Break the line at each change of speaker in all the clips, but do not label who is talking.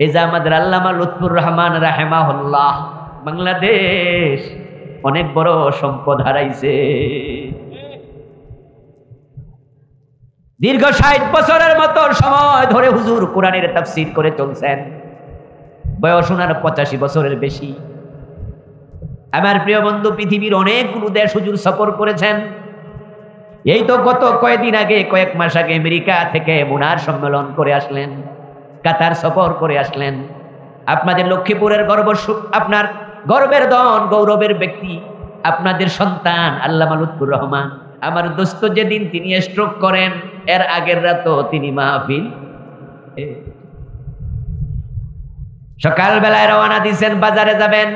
এই যে আমাদের আল্লামা লুৎফুর রহমান রাহিমাহুল্লাহ বাংলাদেশ অনেক বড় সম্পদ হারাইছে। দীর্ঘ 60 বছরের মতো সময় ধরে হুজুর কোরআনের তাফসীর করে চলছেন, বয়স ওনার 85 বছরের বেশি। আমার প্রিয় বন্ধু, পৃথিবীর অনেকগুলো দেশ হুজুর সফর করেছেন। এই তো গত কয়েকদিন আগে, কয়েক মাস আগে আমেরিকা থেকে মুনার সম্মেলন করে আসলেন, কাতার সফর করে আসলেন। আপনাদের লক্ষ্মীপুরের আপনার গর্বের ধন, গৌরবের ব্যক্তি, আপনাদের সন্তান আল্লামা লুৎফুর রহমান, আমার দোস্ত, যেদিন তিনি স্ট্রোক করেন এর আগের রাতও তিনি মাহফিল। সকালবেলায় রওনা দিয়েছেন, বাজারে যাবেন,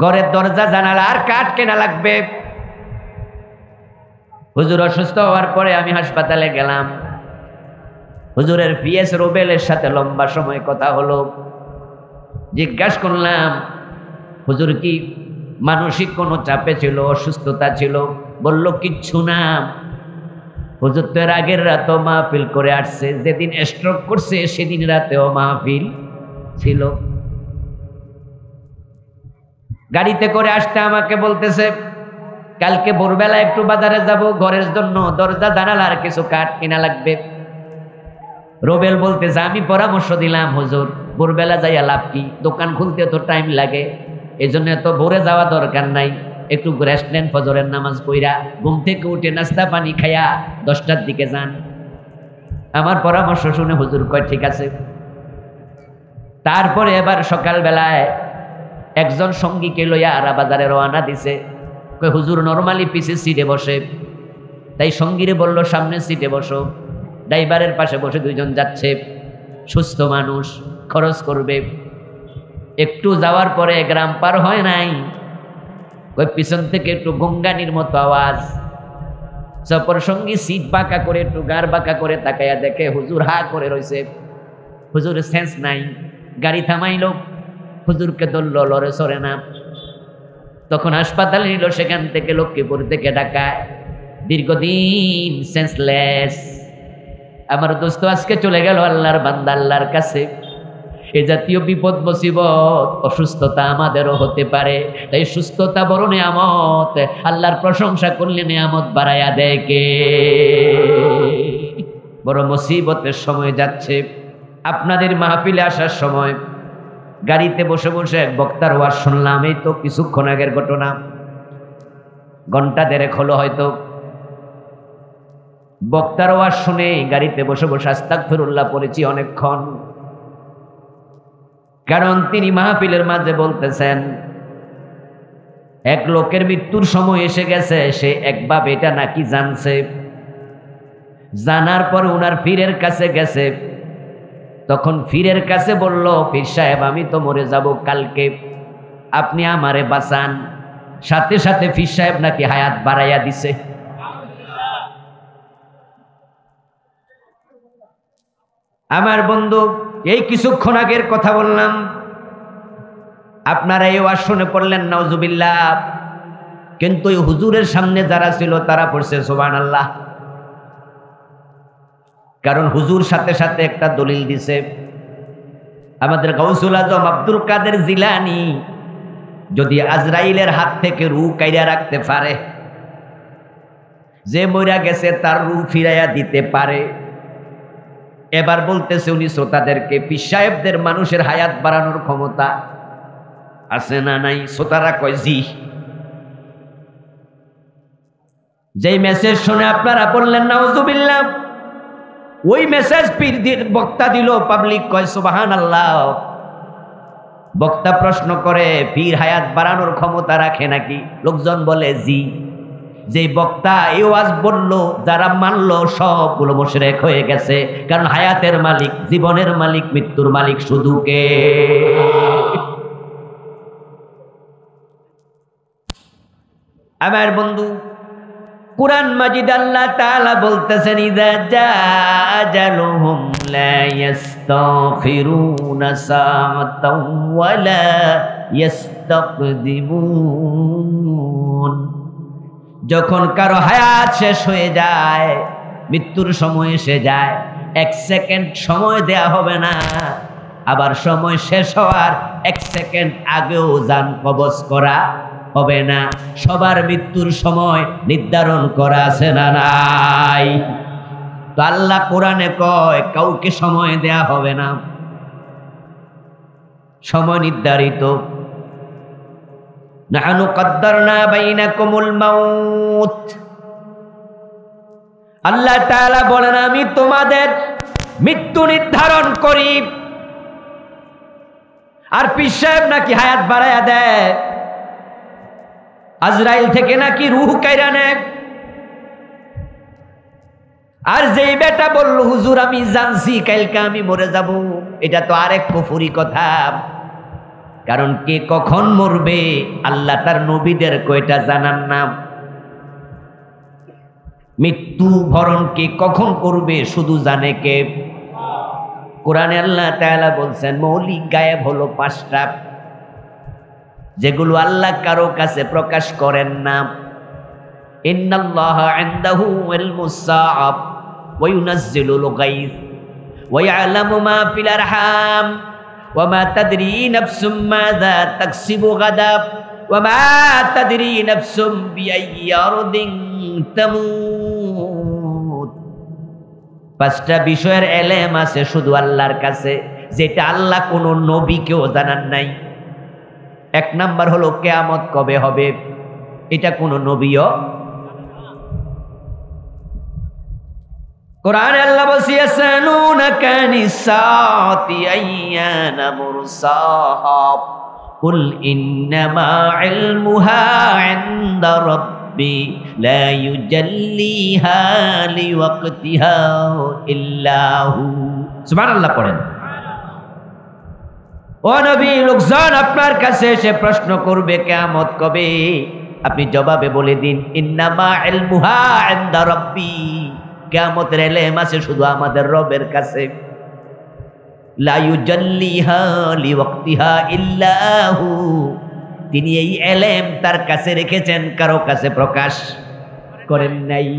ঘরের দরজা জানালার কাঠ কেনা লাগবে। হুজুর অসুস্থ হওয়ার পরে আমি হাসপাতালে গেলাম। হুজুরের পিএস রুবেলের সাথে লম্বা সময় কথা হলো। জিজ্ঞাসা করলাম, হুজুর কি মানসিক কোনো চাপে ছিল, অসুস্থতা ছিল? বলল, কিচ্ছু না, হুজুর তো এর আগের রাতও মাহফিল করে আসছে, যেদিন স্ট্রোক করছে সেদিন রাতেও মাহফিল ছিল। গাড়িতে করে আসতে আমাকে বলতেছে, কালকে ভোরবেলা একটু বাজারে যাব, ঘরের জন্য দরজা জানালার কিছু কাঠ কিনা লাগবে। রুবেল বলতেছে, আমি পরামর্শ দিলাম, হুজুর ভোরবেলা যাইয়া লাভ কি, দোকান খুলতে তো টাইম লাগে, এই জন্য তো ভোরে যাওয়া দরকার নাই, একটু রেস্ট নেন, ফজরের নামাজ পড়া ঘুম থেকে উঠে নাস্তা পানি খাইয়া 10টার দিকে যান। আমার পরামর্শ শুনে হুজুর কয় ঠিক আছে। তারপরে এবার সকালবেলায় একজন সঙ্গীকে লইয়া আরা বাজারে রওনা দিছে। কয় হুজুর নরমালি পিছে সিটে বসে, তাই সঙ্গীরে বলল সামনের সিটে বসো। ড্রাইভারের পাশে বসে দুইজন যাচ্ছে, সুস্থ মানুষ, খরচ করবে। একটু যাওয়ার পরে গ্রাম পার হয় নাই, ওই পিছন থেকে একটু গঙ্গানির মতো আওয়াজ। সফর সঙ্গী সিট বাঁকা করে, একটু গাড় বাঁকা করে তাকাইয়া দেখে হুজুর হা করে রয়েছে। হুজুরের সেন্স নাই, গাড়ি থামাইল, হুজুরকে ধরল, লড়ে সরে না। তখন হাসপাতালে নিল, সেখান থেকে লক্ষ্মীপুর থেকে ঢাকায়, দীর্ঘদিন সেন্সলেস। আমার দোস্ত আজকে চলে গেল আল্লাহর বান্দা, আল্লাহর কাছে। এ জাতীয় বিপদ মুসিবত, অসুস্থতা আমাদেরও হতে পারে, তাই সুস্থতা বড় নিয়ামত। আল্লাহর প্রশংসা করলে নিয়ামত বাড়াইয়া দেয় কে? বড় মুসিবতের সময় যাচ্ছে। আপনাদের মাহফিলে আসার সময় গাড়িতে বসে বসে এক বক্তার ওয়াজ শুনলাম। এই তো কিছুক্ষণ আগের ঘটনা, ঘন্টা দেড়েক হলো হয়তো। বক্তার ওয়াজ শুনে গাড়িতে বসে বসে আস্তাগফিরুল্লাহ পড়েছি অনেকক্ষণ। কারণ তিনি মাহফিলের মাঝে বলতেছেন, এক লোকের মৃত্যুর সময় এসে গেছে, সে একভাবে এটা নাকি জানছে। জানার পর উনার পীরের কাছে গেছে, তখন পীরের কাছে বলল, পীর সাহেব আমি তো মরে যাব কালকে, আপনি আমারে বাঁচান। সাথে সাথে পীর সাহেব নাকি হায়াত বাড়াইয়া দিছে। আমার বন্ধু, এই কিছুক্ষণ আগের কথা বললাম, আপনারা এই ওয়াজ শুনে পড়লেন নাউজুবিল্লাহ, কিন্তু ওই হুজুরের সামনে যারা ছিল তারা পড়ছে সুবহানাল্লাহ। কারণ হুজুর সাথে সাথে একটা দলিল দিছে। আমাদের গাউসুল আজম আব্দুল কাদের জিলানী যদি আজরাইলের হাত থেকে রূহ কাইরা রাখতে পারে, যে মইরা গেছে তার রূহ ফিরাইয়া দিতে পারে। এবার বলতেছে উনি শ্রোতাদেরকে, পীর সাহেবদের মানুষের হায়াত বাড়ানোর ক্ষমতা আছে না নাই? শ্রোতারা কয় জি। যেই মেসেজ শুনে আপনারা বললেন নাউজুবিল্লাহ, ওই মেসেজ পীর বক্তা দিল, পাবলিক কয় সুবহানাল্লাহ। বক্তা প্রশ্ন করে, পীর হায়াত বাড়ানোর ক্ষমতা রাখে নাকি? লোকজন বলে জি। যে বক্তা এই ওয়াজ বলল, যারা মানল সবগুলো মুশরিক হয়ে গেছে। কারণ হায়াতের মালিক, জীবনের মালিক, মৃত্যুর মালিক শুধু কে? আমার বন্ধু, কুরআন মাজিদ আল্লাহ তাআলা বলতেছেন, ইযা জাআ আজালুহুম লা ইস্তাগফিরুনা সাআতাও ওয়া লা ইস্তাকদিমুন। যখন কারো হায়াত শেষ হয়ে যায়, মৃত্যুর সময় এসে যায়, 1 সেকেন্ড সময় দেয়া হবে না, আবার সময় শেষ হওয়ার 1 সেকেন্ড আগেও জান কবজ করা হবে না। সবার মৃত্যুর সময় নির্ধারণ করা আছে না নাই? তো আল্লাহ কোরআনে কয় কাউকে সময় দেয়া হবে না, সময় নির্ধারিত। নাহনু কদ্দারনা বাইনাকুমুল মাউত, আল্লাহ তাআলা বলেন আমি তোমাদের মৃত্যু নির্ধারণ করি। আর পীর সাহেব নাকি হায়াত বাড়ায়া দেয়, আজরাইল থেকে নাকি রূহ কাইরা নেয়। আর যেই বেটা বলল হুজুর আমি জানছি কালকে আমি মরে যাব, এটা তো আরেক কুফরি কথা। কারণ কে কখন মরবে আল্লাহ তার নবীদের কয়টা জানান না। মৃত্যু ভরণ কে কখন করবে শুধু জানে কে? কোরআনে আল্লাহ তাআলা বলছেন মৌলিক গায়েব হলো 5টা, যেগুলো আল্লাহ কারো কাছে প্রকাশ করেন না। ইন্নাল্লাহা ইনদাহু ইলমুস সাআ ওয়া ইউনাজ্জিলুল গায়থ ওয়া ইয়ালামু মা ফিল আরহাম ওয়া মা তাদরি নাফসুম মাযা তাকসিবু গাদা ওয়া মা তাদরি নাফসুম বিআইয়ি আরদিন তামুত। 5টা বিষয়ের এলেম আছে শুধু আল্লাহর কাছে, যেটা আল্লাহ কোনো নবীকেও জানান নাই। 1 নাম্বার হলো কিয়ামত কবে হবে, এটা কোনো নবীও। কোরআনে আল্লাহ বলছে ইয়াসানুনাকা নিসাতি আইয়ানা মুরসাহা কুল ইন্নামা ইলমুহা ইনদা রাব্বি লা ইউজাল্লিহা লিওয়াক্তিহা ইল্লা হু। সুবহানাল্লাহ পড়েন। ও নবী, লোকজন আপনার কাছে এসে প্রশ্ন করবে কিয়ামত কবে, আপনি জবাবে বলে দিন ইন্নামা ইলমুহা ইনদা রাব্বি, কিয়ামতের ইলম আছে শুধু আমাদের রবের কাছে। লা ইউজাল্লিহা লিওয়াক্তিহা ইল্লা হু, তিনি এই ইলম তার কাছে রেখেছেন, কারো কাছে প্রকাশ করেন নাই।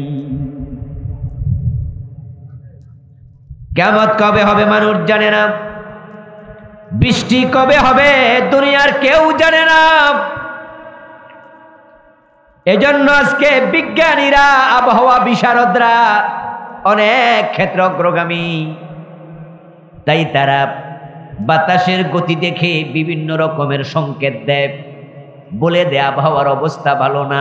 কিয়ামত কবে হবে মানুষ জানে না, বৃষ্টি কবে হবে দুনিয়ার কেউ জানে না। এজন্য আজকে বিজ্ঞানীরা, আবহাওয়া বিশারদরা অনেক ক্ষেত্র অগ্রগামী, তাই তারা বাতাসের গতি দেখে বিভিন্ন রকমের সংকেত দেয়, বলে দেয় আবহাওয়ার অবস্থা ভালো না।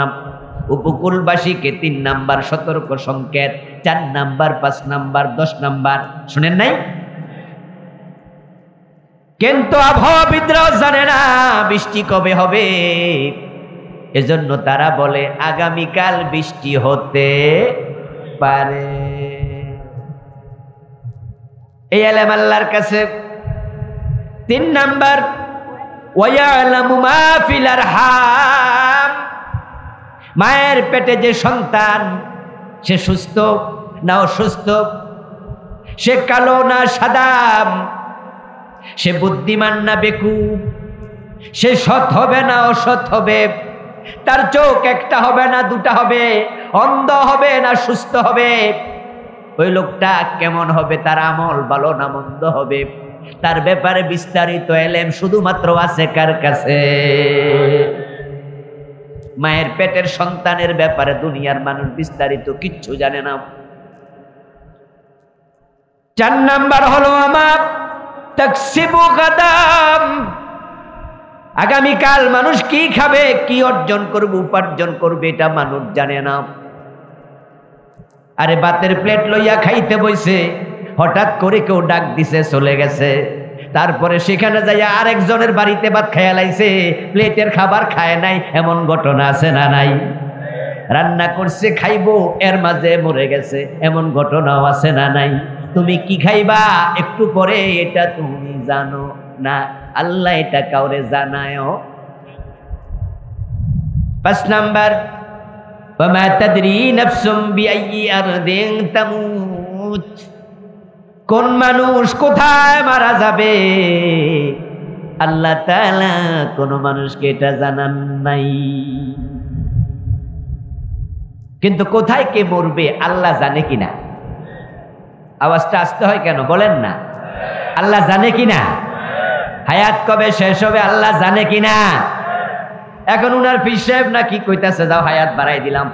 উপকূলবাসীকে 3 নাম্বার সতর্ক সংকেত, 4 নাম্বার, 5 নাম্বার, 10 নাম্বার, শুনেন নাই? কিন্তু আবহাওয়াবিদরাও জানে না বৃষ্টি কবে হবে। এজন্য তারা বলে আগামীকাল বৃষ্টি হতে পারে। এই ইলম আল্লাহর কাছে। 3 নাম্বার ওয়া ইয়ালামু মা ফিল আরহাম, মায়ের পেটে যে সন্তান সে সুস্থ না অসুস্থ, সে কালো না সাদা, সে বুদ্ধিমান না বেকুব, সে সৎ হবে না অসৎ হবে, তার চোখ একটা হবে না 2টা হবে, অন্ধ হবে না সুস্থ হবে, ওই লোকটা কেমন হবে, তার আমল ভালো না মন্দ হবে, তার ব্যাপারে বিস্তারিত ইলম শুধুমাত্র আছে কার কাছে? মায়ের পেটের সন্তানের ব্যাপারে দুনিয়ার মানুষ বিস্তারিত কিচ্ছু জানে না। 4 নাম্বার হলো আমার তাকসিবু গাদাম, আগামীকাল মানুষ কি খাবে, কি অর্জন করবে, উপার্জন করবে, এটা মানুষ জানে না। আরে ভাতের প্লেট লইয়া খাইতে বইছে, হঠাৎ করে কেউ ডাক দিছে চলে গেছে, তারপরে সেখানে যাইয়া আরেকজনের বাড়িতে ভাত খাইয়া লাইছে, প্লেটের খাবার খায় নাই, এমন ঘটনা আছে না নাই? রান্না করছে খাইবো, এর মাঝে মরে গেছে, এমন ঘটনাও আছে না নাই? তুমি কি খাইবা একটু পরে এটা তুমি জানো না, আল্লাহ এটা কাউরে জানায়। 5 নাম্বার ওয়া মা তাদরি নাফসুম বিআইয়ি আরদিন তামুত, কোন মানুষ কোথায় মারা যাবে আল্লাহ তাআলা কোন মানুষকে এটা জানান নাই। কিন্তু কোথায় কে মরবে আল্লাহ জানে কিনা? আওয়াজটা আসতে হয় কেন বলেন না? আল্লাহ জানে কি না? হায়াত কবে শেষ হবে আল্লাহ জানে কি না? এখন উনার পীর সাহেব না কি কইতাছে, যাও হায়াত বাড়াই দিলাম।